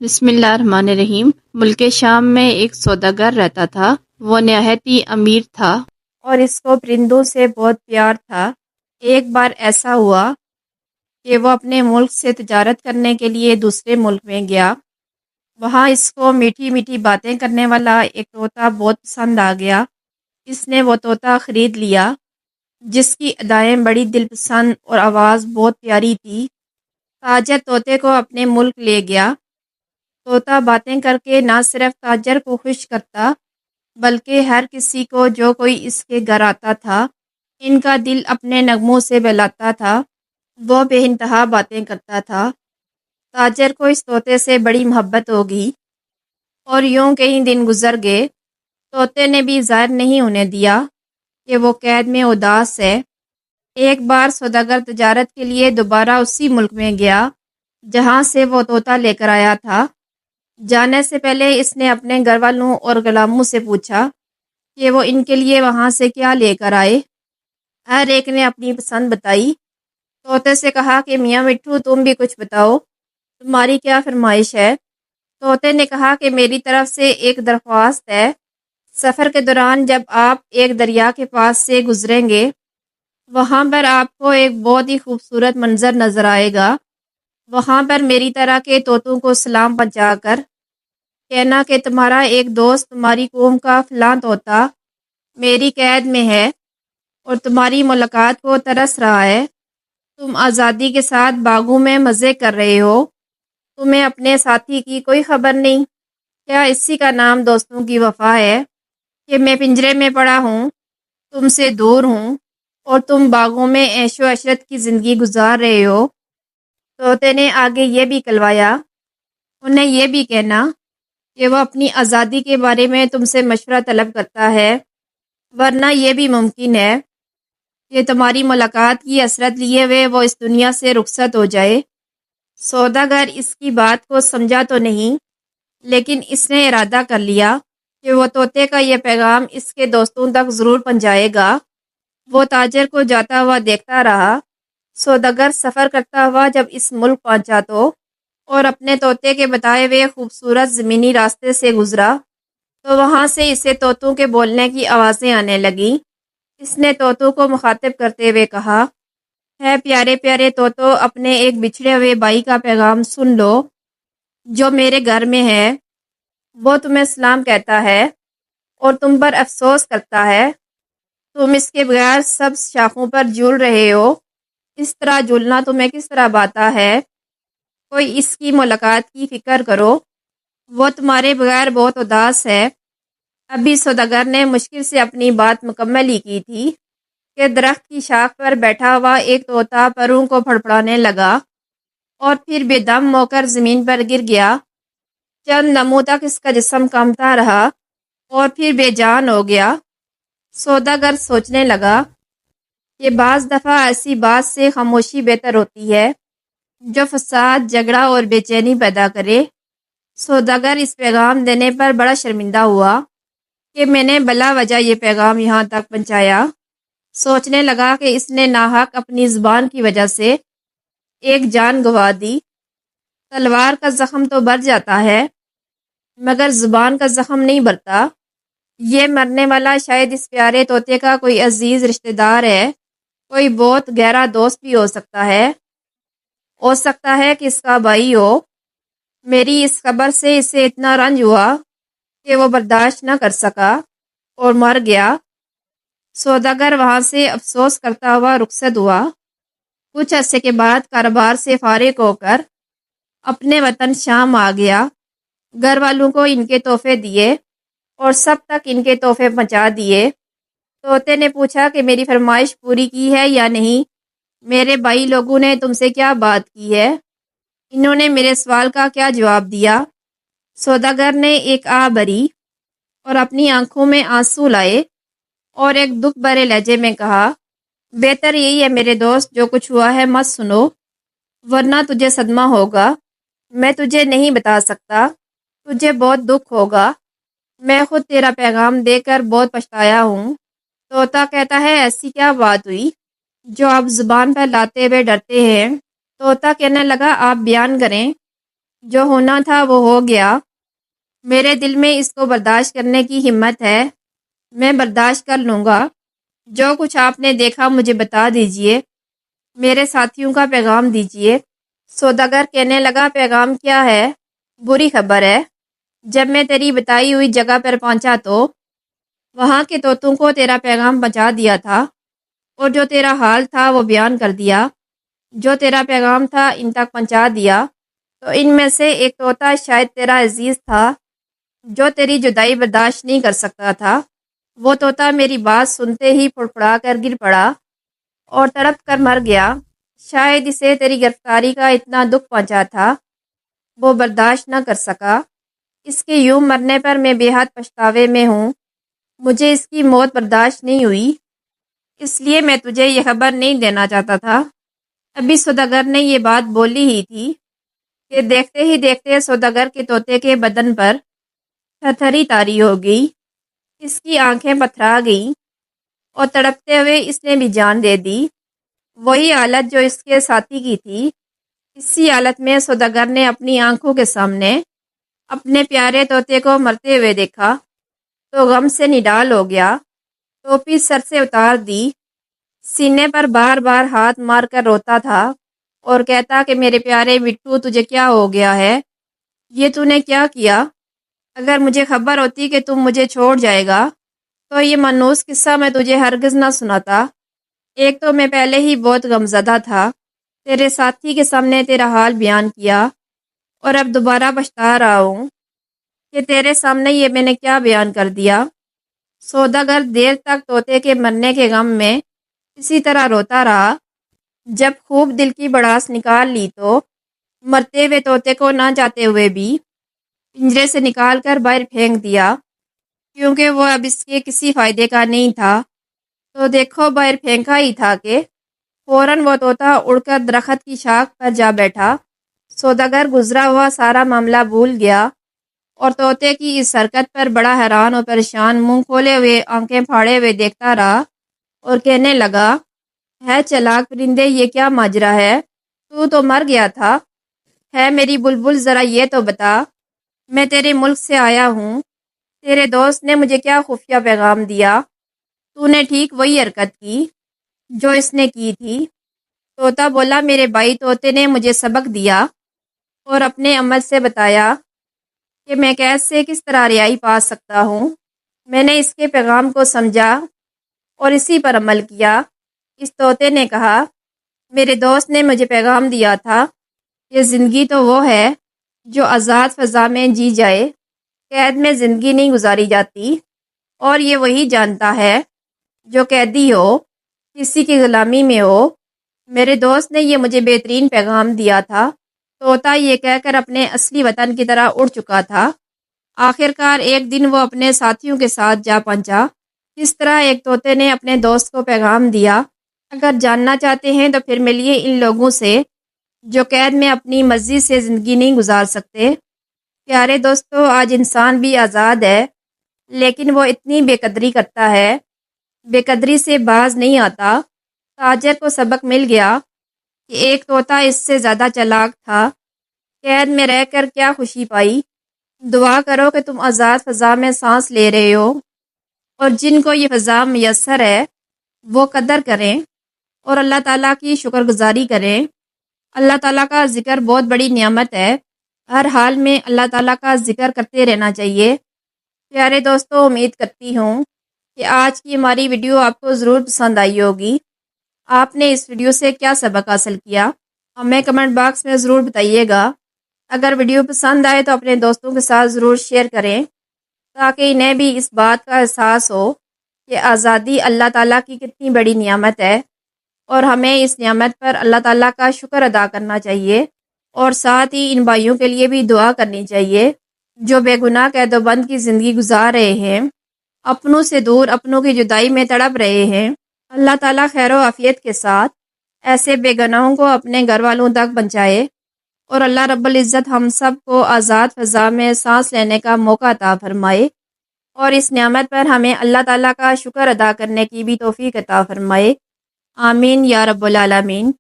بسم اللہ الرحمن الرحیم۔ ملک شام میں ایک سوداگر رہتا تھا۔ وہ نہایت ہی امیر تھا اور اس کو پرندوں سے بہت پیار تھا۔ ایک بار ایسا ہوا کہ وہ اپنے ملک سے تجارت کرنے کے لیے دوسرے ملک میں گیا۔ وہاں اس کو میٹھی میٹھی باتیں کرنے والا ایک طوطا بہت پسند آ گیا۔ اس نے وہ طوطا خرید لیا، جس کی ادائیں بڑی دل پسند اور آواز بہت پیاری تھی۔ تاجر طوطے کو اپنے ملک لے گیا۔ طوطا باتیں کر کے نہ صرف تاجر کو خوش کرتا، بلکہ ہر کسی کو جو کوئی اس کے گھر آتا تھا ان کا دل اپنے نغموں سے بہلاتا تھا۔ وہ بے انتہا باتیں کرتا تھا۔ تاجر کو اس طوطے سے بڑی محبت ہو گئی اور یوں کئی دن گزر گئے۔ طوطے نے بھی ظاہر نہیں ہونے دیا کہ وہ قید میں اداس ہے۔ ایک بار سوداگر تجارت کے لیے دوبارہ اسی ملک میں گیا جہاں سے وہ طوطا لے کر آیا تھا۔ جانے سے پہلے اس نے اپنے گھر والوں اور غلاموں سے پوچھا کہ وہ ان کے لیے وہاں سے کیا لے کر آئے۔ ہر ایک نے اپنی پسند بتائی۔ طوطے سے کہا کہ میاں مٹھو، تم بھی کچھ بتاؤ، تمہاری کیا فرمائش ہے؟ طوطے نے کہا کہ میری طرف سے ایک درخواست ہے۔ سفر کے دوران جب آپ ایک دریا کے پاس سے گزریں گے، وہاں پر آپ کو ایک بہت ہی خوبصورت منظر نظر آئے گا۔ وہاں پر میری طرح کے طوطوں کو سلام پہنچا کر کہنا کہ تمہارا ایک دوست تمہاری قوم کا فلاں طوطا میری قید میں ہے اور تمہاری ملاقات کو ترس رہا ہے۔ تم آزادی کے ساتھ باغوں میں مزے کر رہے ہو، تمہیں اپنے ساتھی کی کوئی خبر نہیں؟ کیا اسی کا نام دوستوں کی وفا ہے کہ میں پنجرے میں پڑا ہوں، تم سے دور ہوں اور تم باغوں میں عیش و عشرت کی زندگی گزار رہے ہو؟ طوطے نے آگے یہ بھی کلوایا، انہیں یہ بھی کہنا کہ وہ اپنی آزادی کے بارے میں تم سے مشورہ طلب کرتا ہے، ورنہ یہ بھی ممکن ہے کہ تمہاری ملاقات کی حسرت لیے ہوئے وہ اس دنیا سے رخصت ہو جائے۔ سوداگر اس کی بات کو سمجھا تو نہیں، لیکن اس نے ارادہ کر لیا کہ وہ طوطے کا یہ پیغام اس کے دوستوں تک ضرور پہنچائے گا۔ وہ تاجر کو جاتا ہوا دیکھتا رہا۔ سوداگر سفر کرتا ہوا جب اس ملک پہنچا اور اپنے طوطے کے بتائے ہوئے خوبصورت زمینی راستے سے گزرا تو وہاں سے اسے طوطوں کے بولنے کی آوازیں آنے لگیں۔ اس نے طوطوں کو مخاطب کرتے ہوئے کہا، ہے پیارے پیارے طوطوں، اپنے ایک بچھڑے ہوئے بھائی کا پیغام سن لو جو میرے گھر میں ہے۔ وہ تمہیں سلام کہتا ہے اور تم پر افسوس کرتا ہے۔ تم اس کے بغیر سب شاخوں پر جھول رہے ہو۔ اس طرح جھولنا تمہیں کس طرح باتا ہے؟ کوئی اس کی ملاقات کی فکر کرو، وہ تمہارے بغیر بہت اداس ہے۔ ابھی سوداگر نے مشکل سے اپنی بات مکمل ہی کی تھی کہ درخت کی شاخ پر بیٹھا ہوا ایک طوطا پروں کو پھڑپڑانے لگا اور پھر بے دم ہو کر زمین پر گر گیا۔ چند لمحوں تک اس کا جسم کانپتا رہا اور پھر بے جان ہو گیا۔ سوداگر سوچنے لگا کہ بعض دفعہ ایسی بات سے خاموشی بہتر ہوتی ہے جو فساد، جھگڑا اور بے چینی پیدا کرے۔ سوداگر اس پیغام دینے پر بڑا شرمندہ ہوا کہ میں نے بلا وجہ یہ پیغام یہاں تک پہنچایا۔ سوچنے لگا کہ اس نے ناحق اپنی زبان کی وجہ سے ایک جان گنوا دی۔ تلوار کا زخم تو بھر جاتا ہے مگر زبان کا زخم نہیں بھرتا۔ یہ مرنے والا شاید اس پیارے طوطے کا کوئی عزیز رشتہ دار ہے، کوئی بہت گہرا دوست بھی ہو سکتا ہے کہ اس کا بھائی ہو۔ میری اس خبر سے اسے اتنا رنج ہوا کہ وہ برداشت نہ کر سکا اور مر گیا۔ سوداگر وہاں سے افسوس کرتا ہوا رخصت ہوا۔ کچھ عرصے کے بعد کاروبار سے فارغ ہو کر اپنے وطن شام آ گیا۔ گھر والوں کو ان کے تحفے دیے اور سب تک ان کے تحفے پہنچا دیے۔ طوطے نے پوچھا کہ میری فرمائش پوری کی ہے یا نہیں؟ میرے بھائی لوگوں نے تم سے کیا بات کی ہے؟ انہوں نے میرے سوال کا کیا جواب دیا؟ سوداگر نے ایک آہ بھری اور اپنی آنکھوں میں آنسو لائے اور ایک دکھ بھرے لہجے میں کہا، بہتر یہی ہے میرے دوست، جو کچھ ہوا ہے مت سنو، ورنہ تجھے صدمہ ہوگا۔ میں تجھے نہیں بتا سکتا، تجھے بہت دکھ ہوگا۔ میں خود تیرا پیغام دے کر بہت پچھتایا ہوں۔ طوطا کہتا ہے، ایسی کیا بات ہوئی جو آپ زبان پر لاتے ہوئے ڈرتے ہیں؟ طوطا کہنے لگا، آپ بیان کریں۔ جو ہونا تھا وہ ہو گیا، میرے دل میں اس کو برداشت کرنے کی ہمت ہے، میں برداشت کر لوں گا۔ جو کچھ آپ نے دیکھا مجھے بتا دیجئے، میرے ساتھیوں کا پیغام دیجئے۔ سوداگر کہنے لگا، پیغام کیا ہے؟ بری خبر ہے۔ جب میں تیری بتائی ہوئی جگہ پر پہنچا تو وہاں کے طوطوں کو تیرا پیغام پہنچا دیا تھا، اور جو تیرا حال تھا وہ بیان کر دیا۔ جو تیرا پیغام تھا ان تک پہنچا دیا، تو ان میں سے ایک طوطا شاید تیرا عزیز تھا جو تیری جدائی برداشت نہیں کر سکتا تھا۔ وہ طوطا میری بات سنتے ہی پھڑپڑا کر گر پڑا اور تڑپ کر مر گیا۔ شاید اسے تیری گرفتاری کا اتنا دکھ پہنچا تھا، وہ برداشت نہ کر سکا۔ اس کے یوں مرنے پر میں بے حد پچھتاوے میں ہوں۔ مجھے اس کی موت برداشت نہیں ہوئی، اس لیے میں تجھے یہ خبر نہیں دینا چاہتا تھا۔ ابھی سوداگر نے یہ بات بولی ہی تھی کہ دیکھتے ہی دیکھتے سوداگر کے طوطے کے بدن پر تھرتھری طاری ہو گئی۔ اس کی آنکھیں پتھرا گئیں اور تڑپتے ہوئے اس نے بھی جان دے دی۔ وہی حالت جو اس کے ساتھی کی تھی، اسی حالت میں سوداگر نے اپنی آنکھوں کے سامنے اپنے پیارے طوطے کو مرتے ہوئے دیکھا تو غم سے نڈال ہو گیا۔ ٹوپی سر سے اتار دی، سینے پر بار بار ہاتھ مار کر روتا تھا اور کہتا کہ میرے پیارے بٹو، تجھے کیا ہو گیا ہے؟ یہ تو نے کیا کیا؟ اگر مجھے خبر ہوتی کہ تم مجھے چھوڑ جائے گا تو یہ منحوس قصہ میں تجھے ہرگز نہ سناتا۔ ایک تو میں پہلے ہی بہت غمزدہ تھا، تیرے ساتھی کے سامنے تیرا حال بیان کیا، اور اب دوبارہ پچھتا رہا ہوں کہ تیرے سامنے یہ میں نے کیا بیان کر دیا۔ سوداگر دیر تک طوطے کے مرنے کے غم میں اسی طرح روتا رہا۔ جب خوب دل کی بڑاس نکال لی تو مرتے ہوئے طوطے کو نہ چاہتے ہوئے بھی پنجرے سے نکال کر باہر پھینک دیا، کیونکہ وہ اب اس کے کسی فائدے کا نہیں تھا۔ تو دیکھو باہر پھینکا ہی تھا کہ فوراً وہ طوطا اڑ کر درخت کی شاخ پر جا بیٹھا۔ سوداگر گزرا ہوا سارا معاملہ بھول گیا اور طوطے کی اس حرکت پر بڑا حیران اور پریشان منہ کھولے ہوئے آنکھیں پھاڑے ہوئے دیکھتا رہا اور کہنے لگا، ہے چلاک پرندے، یہ کیا ماجرا ہے؟ تو مر گیا تھا۔ ہے میری بلبل، ذرا یہ تو بتا، میں تیرے ملک سے آیا ہوں، تیرے دوست نے مجھے کیا خفیہ پیغام دیا؟ تو نے ٹھیک وہی حرکت کی جو اس نے کی تھی۔ طوطا بولا، میرے بھائی طوطے نے مجھے سبق دیا اور اپنے عمل سے بتایا کہ میں قید سے کس طرح رہائی پا سکتا ہوں۔ میں نے اس کے پیغام کو سمجھا اور اسی پر عمل کیا۔ اس طوطے نے کہا، میرے دوست نے مجھے پیغام دیا تھا کہ زندگی تو وہ ہے جو آزاد فضا میں جی جائے، قید میں زندگی نہیں گزاری جاتی، اور یہ وہی جانتا ہے جو قیدی ہو، کسی کی غلامی میں ہو۔ میرے دوست نے یہ مجھے بہترین پیغام دیا تھا۔ طوطا یہ کہہ کر اپنے اصلی وطن کی طرح اڑ چکا تھا۔ آخر کار ایک دن وہ اپنے ساتھیوں کے ساتھ جا پہنچا، کس طرح ایک طوطے نے اپنے دوست کو پیغام دیا۔ اگر جاننا چاہتے ہیں تو پھر ملیے ان لوگوں سے جو قید میں اپنی مرضی سے زندگی نہیں گزار سکتے۔ پیارے دوستو، آج انسان بھی آزاد ہے، لیکن وہ اتنی بے قدری کرتا ہے، بے قدری سے باز نہیں آتا۔ تاجر کو سبق مل گیا کہ ایک طوطا اس سے زیادہ چلاک تھا۔ قید میں رہ کر کیا خوشی پائی؟ دعا کرو کہ تم آزاد فضا میں سانس لے رہے ہو، اور جن کو یہ فضا میسر ہے وہ قدر کریں اور اللہ تعالیٰ کی شکر گزاری کریں۔ اللہ تعالیٰ کا ذکر بہت بڑی نعمت ہے، ہر حال میں اللہ تعالیٰ کا ذکر کرتے رہنا چاہیے۔ پیارے دوستو، امید کرتی ہوں کہ آج کی ہماری ویڈیو آپ کو ضرور پسند آئی ہوگی۔ آپ نے اس ویڈیو سے کیا سبق حاصل کیا، ہمیں کمنٹ باکس میں ضرور بتائیے گا۔ اگر ویڈیو پسند آئے تو اپنے دوستوں کے ساتھ ضرور شیئر کریں تاکہ انہیں بھی اس بات کا احساس ہو کہ آزادی اللہ تعالیٰ کی کتنی بڑی نعمت ہے، اور ہمیں اس نعمت پر اللہ تعالیٰ کا شکر ادا کرنا چاہیے، اور ساتھ ہی ان بھائیوں کے لیے بھی دعا کرنی چاہیے جو بے گناہ قید و بند کی زندگی گزار رہے ہیں، اپنوں سے دور، اپنوں کی جدائی میں تڑپ رہے ہیں۔ اللہ تعالیٰ خیر و عافیت کے ساتھ ایسے بے گناہوں کو اپنے گھر والوں تک پہنچائے، اور اللہ رب العزت ہم سب کو آزاد فضا میں سانس لینے کا موقع عطا فرمائے، اور اس نعمت پر ہمیں اللہ تعالیٰ کا شکر ادا کرنے کی بھی توفیق عطا فرمائے۔ آمین یا رب العالمین۔